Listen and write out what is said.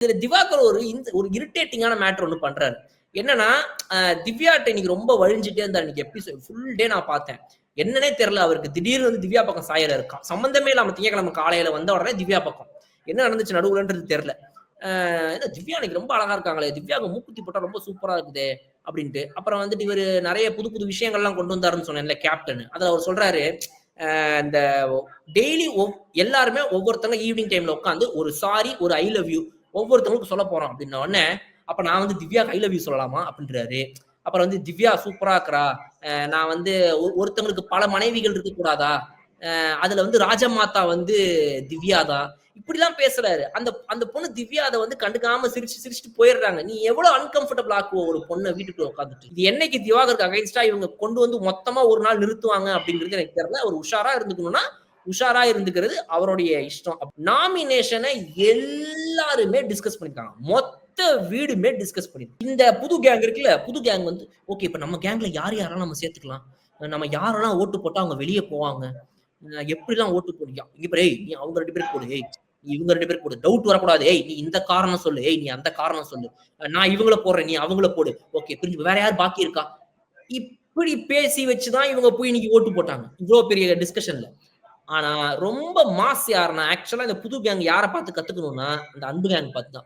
இதுல திவாகர் ஒரு இரிட்டேட்டிங்கான மேட்டர் ஒண்ணு பண்றாரு. என்னன்னா, திவ்யாட்ட இன்னைக்கு ரொம்ப வழிஞ்சுட்டே இருந்தாரு. இன்னைக்கு எபிசோட் ஃபுல் டே நான் பார்த்தேன். என்னன்னே தெரியல அவருக்கு. திடீர்னு வந்து திவ்யா பக்கம் சாயறாரு. சம்மந்தமே இல்லாம திங்கட்கிழமை காலையில வந்த உடனே திவ்யா பக்கம். என்ன நடந்துச்சு நடுவுலன்றது தெரியல. என்ன திவ்யா இன்னைக்கு ரொம்ப அழகா இருக்காங்களே! திவ்யாவுக்கு மூக்குத்தி போட்டா ரொம்ப சூப்பரா இருக்குதே! அப்டின்ட்டு. அப்புறம் வந்துட்டு இவரு நெறைய புது புது விஷயங்கள்லாம் கொண்டு வந்தாருன்னு சொன்னேன்ல கேப்டன். அதுல அவர் சொல்றாரு, இந்த டெய்லி எல்லாருமே ஒவ்வொருத்தங்க ஈவினிங் டைம்ல உட்காந்து ஒரு சாரி, ஒரு ஐ லவ் யூ ஒவ்வொருத்தவங்களுக்கும் சொல்லப் போறோம் அப்டின்ன உடனே, அப்ப நான் வந்து திவ்யாக்கு ஐ லவ் யூ சொல்லலாமா? அப்டின்றாரு. அப்புறம் வந்து திவ்யா சூப்பரா இருக்கிறா. நான் வந்து ஒருத்தவங்களுக்கு பல மனைவிகள் இருக்கக்கூடாதா? அதுல வந்து ராஜமாதா வந்து திவ்யா தான். இப்படிலாம் பேசுறாரு. அந்த அந்த பொண்ணு திவ்யா அத வந்து கண்டுக்காம சிரிச்சுட்டு போயிடுறாங்க. நீ எவ்வளவு அன்கம்ஃபர்டபுள் ஆக்குவ ஒரு பொண்ண வீட்டுக்குள்ள உட்காந்துட்டு. இது என்னைக்கு திவாகருக்கு அகைன்ஸ்டா இவங்க கொண்டு வந்து மொத்தமா ஒரு நாள் நிறுத்துவாங்க அப்படிங்கிறது எனக்கு தெரியல. அவர் உஷாரா இருந்துக்கணும்னா, உஷாரா இருந்துக்கிறது அவருடைய இஷ்டம். நாமினேஷன எல்லாருமே டிஸ்கஸ் பண்ணிருக்காங்க. மொத்த வீடுமே டிஸ்கஸ் பண்ணிருக்கு. இந்த புது கேங் இருக்குல்ல, புது கேங் வந்து ஓகே இப்ப நம்ம கேங்ல யாரெல்லாம் நம்ம சேர்த்துக்கலாம்? நம்ம யாரெல்லாம் ஓட்டு போட்டா அவங்க வெளிய போவாங்க? எப்படிலாம் ஓட்டு போடுவியா? இங்க பாரு ஏய் நீ அவங்க 2 பேருக்கு போடு. ஏய் நீ இவங்க 2 பேருக்கு போடு. டவுட் வரக்கூடாது. ஏய் நீ இந்த காரணம் சொல்லு. ஏய் நீ அந்த காரணம் சொல்லு. நான் இவங்கள போடுறேன். நீ அவங்கள போடு. ஓகே புரிஞ்சு வேற யார் பாக்கி இருக்கா? இப்படி பேசி வச்சு தான் இவங்க போய் இன்னைக்கு ஓட்டு போட்டாங்க. இவ்ளோ பெரிய டிஸ்கஷன்ல. ஆனா ரொம்ப மாஸ் யாருன்னா, ஆக்சுவலா இந்த புது கேங் யார பார்த்து கத்துக்கணும்னா, அந்த அன்பு கேங் பார்த்து தான்.